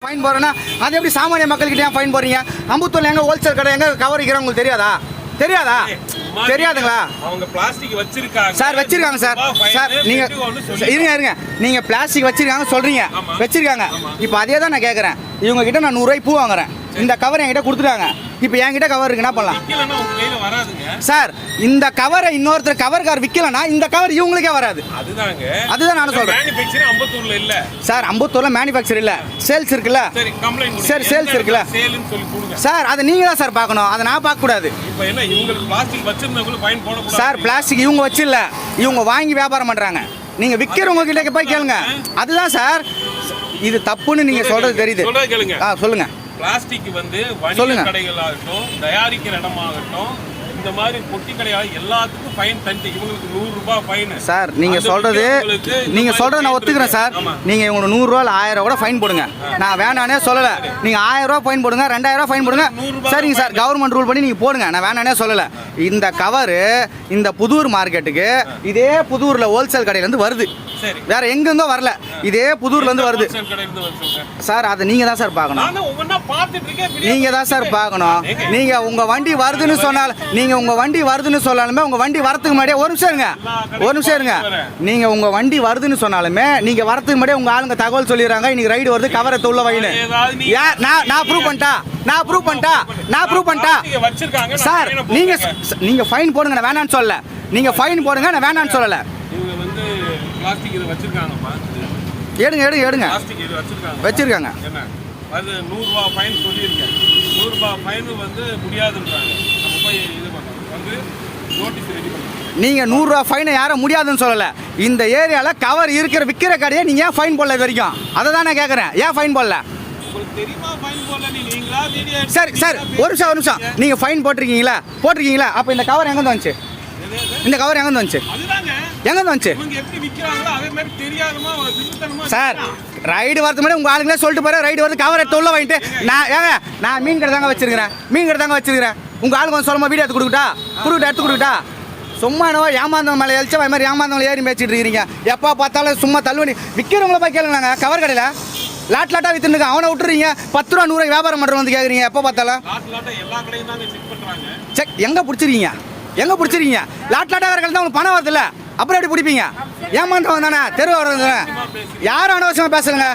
Fine போறேன்னா அது எப்படி சாமானிய மக்கள்கிட்ட ஏன் ஃபைன் போறீங்க? அம்பத்தூர்ல எங்க ஹோல்சேல் கடை எங்க கவர் விற்கிறாங்க உங்களுக்கு தெரியாதா? தெரியாதுங்களா? அவங்க பிளாஸ்டிக் வச்சிருக்காங்க சார், வச்சிருக்காங்க சார். சார் நீங்க இருங்க நீங்க பிளாஸ்டிக் வச்சிருக்காங்க சொல்றீங்க, வச்சிருக்காங்க. இப்போ அதே தான் நான் கேட்கறேன். இவங்க கிட்ட நான் 100 ரூபாய் பூ வாங்குறேன், இந்த கவர் என்கிட்ட கொடுத்துட்டாங்க. இப்போ என்கிட்ட கவர் இருக்கு, என்ன பண்ணலாம் சார்? இந்த கவரை இன்னொருத்தர் கவர் கார் விற்கலன்னா இந்த கவர் இவங்களுக்கே வராது. அதுதான் நான் சொல்றேன் சார். அம்பத்தூர்ல மேனுஃபேக்சர் இல்ல, சேல்ஸ் இருக்குல்ல. சரி, சேல்ஸ் இருக்குல்ல சார், அதை நீங்க தான் சார் பார்க்கணும், அதை நான் பார்க்க கூடாது சார். பிளாஸ்டிக் இவங்க வச்சில்ல, இவங்க வாங்கி வியாபாரம் பண்றாங்க. நீங்க விற்கிறவங்க கிட்ட போய் கேளுங்க. அதுதான் சார், இது தப்புன்னு நீங்க சொல்றது தெரியுது. சொல்லுங்க. பிளாஸ்டிக் வந்து வணிக கடைகளாகட்டும், தயாரிக்கிற இடமாகட்டும், இந்த மாதிரி பொட்டி கடையாக எல்லாத்துக்கும் ஃபைன் தந்து இவங்களுக்கு 100 ரூபாய் ஃபைன் சார். நீங்க சொல்றது நான் ஒத்துக்கிறேன் சார். நீங்க இவங்க 100 ரூபா 1000 கூட ஃபைன் போடுங்க, நான் வேணானே சொல்லல. நீங்க 1000 ரூபாய் ஃபைன் போடுங்க, 2000 ரூபாய் ஃபைன் போடுங்க. சரிங்க சார், கவர்மெண்ட் ரூல் பண்ணி நீங்க போடுங்க, நான் வேணானே சொல்லல. இந்த கவரு இந்த புதூர் மார்க்கெட்டுக்கு இதே புதூர்ல ஹோல்சேல் கடையில இருந்து வருது, வேற எங்க இருந்தோ வரல, இதே புதூர்ல இருந்து வருது சார். அதை நீங்க தான் சார் பார்க்கணும், நீங்க தான் சார் பார்க்கணும். நீங்க உங்க வண்டி வருதுன்னு சொன்னால், நீங்க உங்க வண்டி வருதுன்னு சொன்னாலுமே உங்க வண்டி வரதுக்கு முன்னாடியே ஒரு நிமிஷம் இருங்க. நீங்க உங்க வண்டி வருதுன்னு சொன்னாலுமே நீங்க வரதுக்கு முன்னாடியே உங்க ஆளுங்க தகவல் சொல்லிடுறாங்க, இன்னைக்கு ரைடு வருது, கவரை உள்ள வைன்னு. நான் ப்ரூவ் பண்ணிட்டா சார். நீங்க ஃபைன் போடுங்க, நான் வேணான்னு சொல்லல. நீங்க ஃபைன் போடுங்க, நான் வேணான்னு சொல்லல. எடுங்க வச்சிருக்காங்க. அது 100 ரூபாய் ஃபைன் சொல்லியிருக்கேன். 100 ரூபாய் ஃபைன் வந்து முடியாதுன்றாங்க. நம்ம போய் இது பண்ணுறோம், வந்து நோட்டீஸ் ரெடி பண்ணுறோம். நீங்கள் 100 ரூபா ஃபைனை யாரும் முடியாதுன்னு சொல்லலை. இந்த ஏரியாவில் கவர் விற்கிற கடையை நீங்கள் ஏன் ஃபைன் போடல இது வரைக்கும்? அதை தான் நான் கேட்குறேன், ஏன் ஃபைன் போடல? உங்களுக்கு தெரியுமா ஃபைன் போடல? நீங்களா வீடியோ சார் ஒரு நிமிஷம். நீங்கள் ஃபைன் போட்டிருக்கீங்களா? அப்போ இந்த கவர் எங்கேருந்து வந்துச்சு? இந்த கவர் எங்கேருந்து வந்துச்சு? சார், ரைடு வரது முன்னாடி உங்கள் ஆளுங்களே சொல்லிட்டு போகிறேன், ரைடு வரது கவர் எடுத்து உள்ள வாங்கிட்டு நான் மீன் கடை தாங்க வச்சிருக்கிறேன். உங்கள் ஆளுங்க வந்து சொல்லுமா வீடியோ எடுத்து கொடுக்கட்டா? சும்மா என்னவோ ஏமாந்தவங்க மேலே எழுச்சா அது மாதிரி ஏமாந்தவங்களை ஏறி பேசிட்டு இருக்கிறீங்க. எப்போ பார்த்தாலும் சும்மா தள்ளுவண்டி விற்கிறவங்கள போய் கேளுங்க. கவர் கடையில் லாட்டாக வித்துருங்க, அவனை விட்டுறீங்க. 10 ரூபா 100 வியாபாரம் பண்ணுறது வந்து கேட்குறீங்க. எப்போ பார்த்தாலும் செக் எங்கே பிடிச்சிருக்கீங்க? லாட்டாக வேறு தான் உங்களுக்கு பணம் வருதுல்ல, அப்புறம் எப்படி பிடிப்பீங்க? ஏமாந்தவன் தானே, தெருவு வர்றது தானே. யாரும் அனவசியமாக பேசுறேங்க,